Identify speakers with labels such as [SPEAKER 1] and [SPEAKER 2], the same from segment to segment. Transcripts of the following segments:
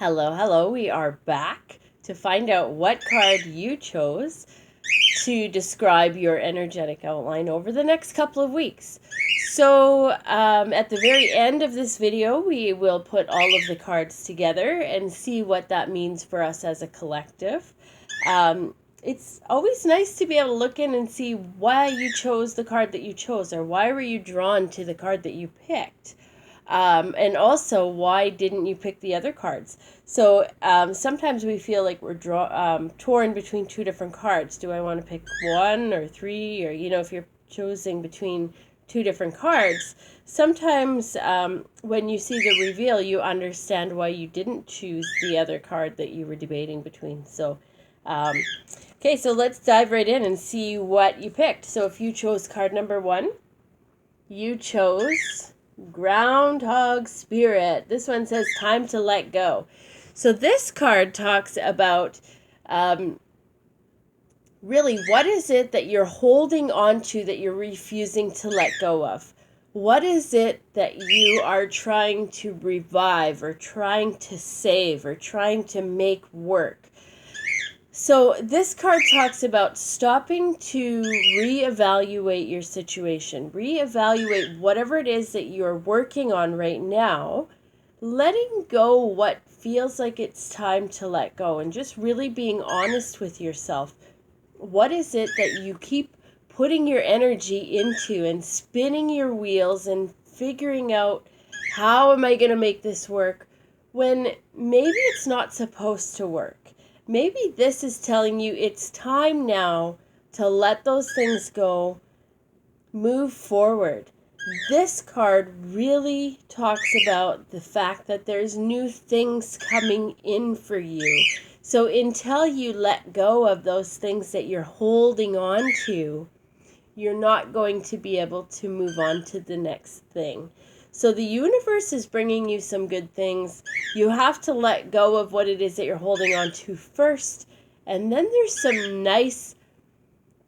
[SPEAKER 1] Hello, hello. We are back to find out what card you chose to describe your energetic outline over the next couple of weeks. So at the very end of this video, we will put all of the cards together and see what that means for us as a collective. It's always nice to be able to look in and see why you chose the card that you chose, or why were you drawn to the card that you picked. And also, why didn't you pick the other cards? So sometimes we feel like we're torn between two different cards. Do I want to pick one or three? Or, if you're choosing between two different cards, sometimes when you see the reveal, you understand why you didn't choose the other card that you were debating between. So, okay, so let's dive right in and see what you picked. So if you chose card number 1, you chose Groundhog Spirit. This one says time to let go. So this card talks about really, what is it that you're holding on to that you're refusing to let go of? What is it that you are trying to revive or trying to save or trying to make work? So this card talks about stopping to reevaluate your situation, reevaluate whatever it is that you're working on right now, letting go what feels like it's time to let go, and just really being honest with yourself. What is it that you keep putting your energy into and spinning your wheels and figuring out, how am I going to make this work, when maybe it's not supposed to work? Maybe this is telling you it's time now to let those things go, move forward. This card really talks about the fact that there's new things coming in for you. So until you let go of those things that you're holding on to, you're not going to be able to move on to the next thing. So the universe is bringing you some good things. You have to let go of what it is that you're holding on to first. And then there's some nice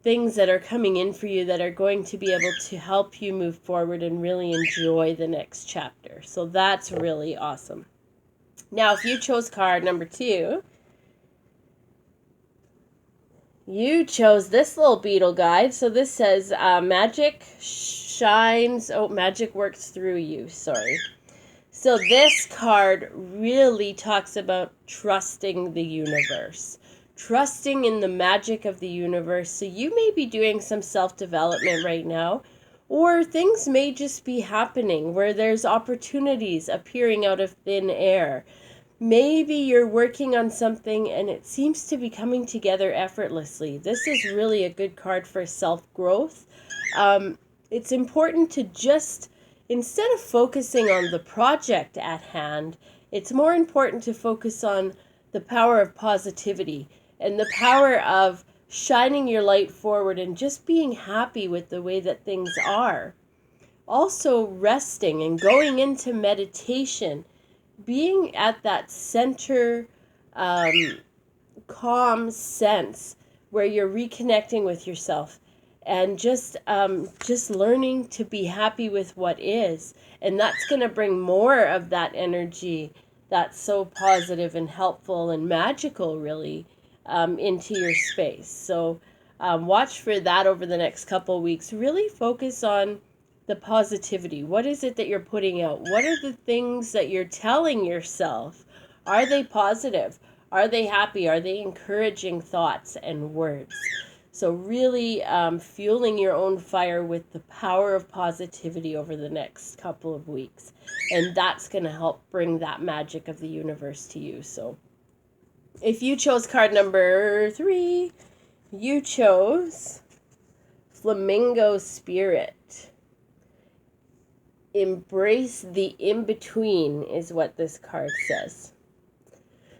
[SPEAKER 1] things that are coming in for you that are going to be able to help you move forward and really enjoy the next chapter. So that's really awesome. Now, if you chose card number 2, you chose this little beetle guide. So this says magic magic works through you. Sorry. So this card really talks about trusting the universe, trusting in the magic of the universe. So you may be doing some self-development right now, or things may just be happening where there's opportunities appearing out of thin air. Maybe you're working on something and it seems to be coming together effortlessly. This is really a good card for self-growth. It's important to just, instead of focusing on the project at hand, it's more important to focus on the power of positivity and the power of shining your light forward and just being happy with the way that things are. Also resting and going into meditation, being at that center, calm sense where you're reconnecting with yourself and just learning to be happy with what is. And that's going to bring more of that energy that's so positive and helpful and magical, really, into your space. So watch for that over the next couple of weeks. Really focus on the positivity. What is it that you're putting out? What are the things that you're telling yourself? Are they positive? Are they happy? Are they encouraging thoughts and words? So really fueling your own fire with the power of positivity over the next couple of weeks. And that's going to help bring that magic of the universe to you. So if you chose card number 3, you chose Flamingo Spirit. Embrace the in-between is what this card says.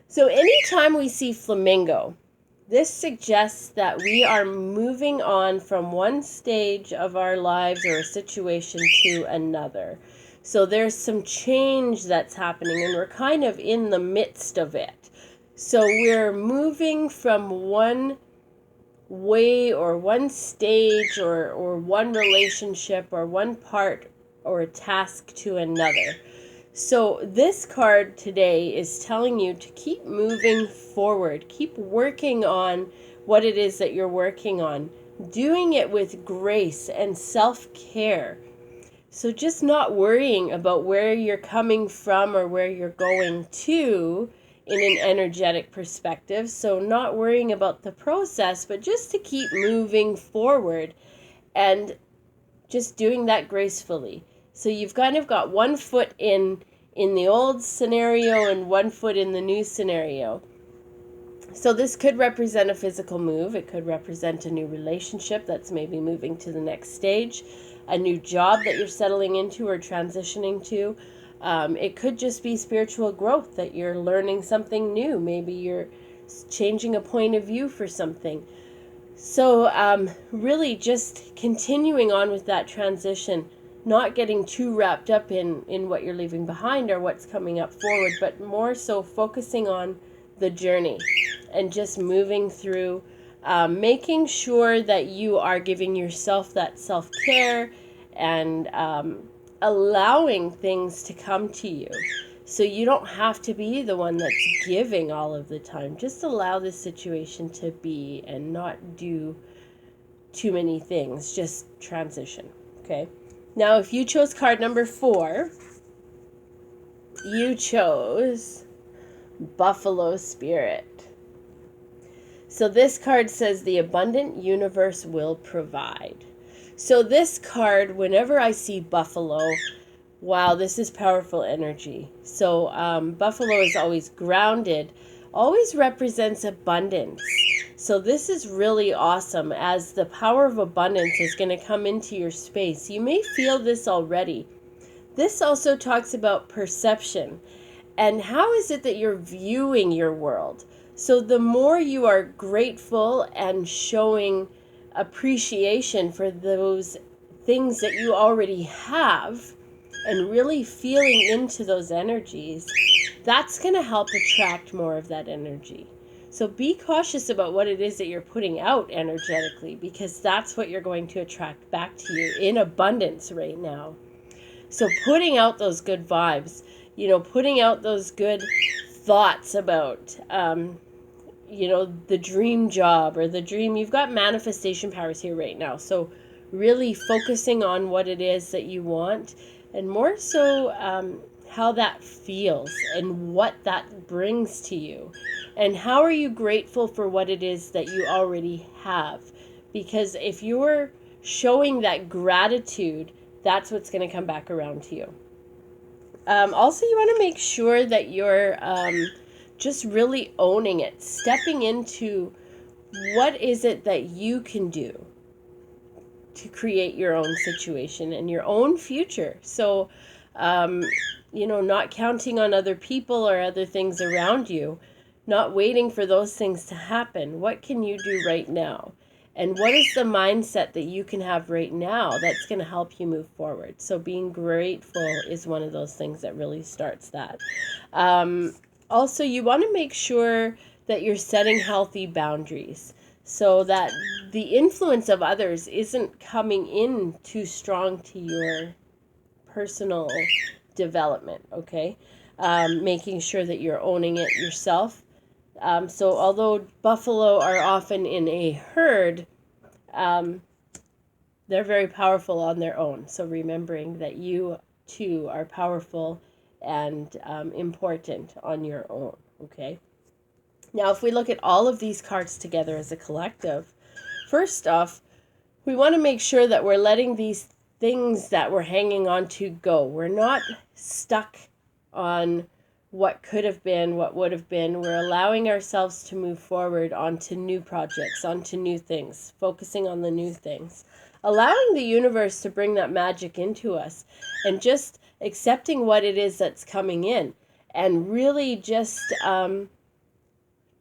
[SPEAKER 1] So anytime we see flamingo, this suggests that we are moving on from one stage of our lives or a situation to another. So there's some change that's happening and we're kind of in the midst of it. So we're moving from one way or one stage or one relationship or one part or a task to another. So this card today is telling you to keep moving forward, keep working on what it is that you're working on, doing it with grace and self-care. So just not worrying about where you're coming from or where you're going to in an energetic perspective. So not worrying about the process, but just to keep moving forward and just doing that gracefully. So you've kind of got one foot in the old scenario and one foot in the new scenario. So this could represent a physical move. It could represent a new relationship that's maybe moving to the next stage, a new job that you're settling into or transitioning to. It could just be spiritual growth, that you're learning something new. Maybe you're changing a point of view for something. So really just continuing on with that transition, not getting too wrapped up in what you're leaving behind or what's coming up forward, but more so focusing on the journey and just moving through, making sure that you are giving yourself that self-care and allowing things to come to you. So you don't have to be the one that's giving all of the time. Just allow this situation to be and not do too many things. Just transition, okay? Now, if you chose card number 4, you chose Buffalo Spirit. So this card says the abundant universe will provide. So this card, whenever I see buffalo, wow, this is powerful energy. So buffalo is always grounded, always represents abundance. So this is really awesome, as the power of abundance is going to come into your space. You may feel this already. This also talks about perception. And how is it that you're viewing your world? So the more you are grateful and showing appreciation for those things that you already have and really feeling into those energies, that's going to help attract more of that energy. So be cautious about what it is that you're putting out energetically, because that's what you're going to attract back to you in abundance right now. So putting out those good vibes, putting out those good thoughts about, the dream job or the dream. You've got manifestation powers here right now. So really focusing on what it is that you want, and more so how that feels and what that brings to you. And how are you grateful for what it is that you already have? Because if you're showing that gratitude, that's what's going to come back around to you. Also, you want to make sure that you're just really owning it, stepping into what is it that you can do to create your own situation and your own future. So, not counting on other people or other things around you, not waiting for those things to happen. What can you do right now? And what is the mindset that you can have right now that's going to help you move forward? So being grateful is one of those things that really starts that. Also, you want to make sure that you're setting healthy boundaries so that the influence of others isn't coming in too strong to your personal development, okay? Making sure that you're owning it yourself. So although buffalo are often in a herd, they're very powerful on their own. So remembering that you too are powerful and important on your own, okay? Now, if we look at all of these cards together as a collective, first off, we want to make sure that we're letting these things that we're hanging on to go. We're not stuck on what could have been, what would have been. We're allowing ourselves to move forward onto new projects, onto new things, focusing on the new things, allowing the universe to bring that magic into us, and just accepting what it is that's coming in, and really just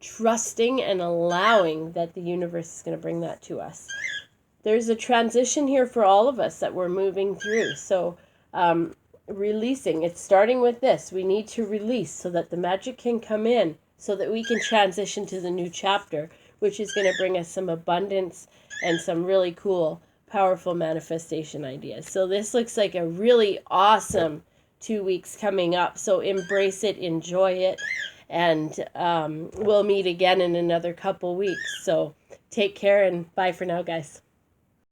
[SPEAKER 1] trusting and allowing that the universe is going to bring that to us. There's a transition here for all of us that we're moving through. So releasing, it's starting with this. We need to release so that the magic can come in, so that we can transition to the new chapter, which is going to bring us some abundance and some really cool, powerful manifestation ideas. So this looks like a really awesome 2 weeks coming up. So embrace it, enjoy it, and we'll meet again in another couple weeks. So take care and bye for now, guys.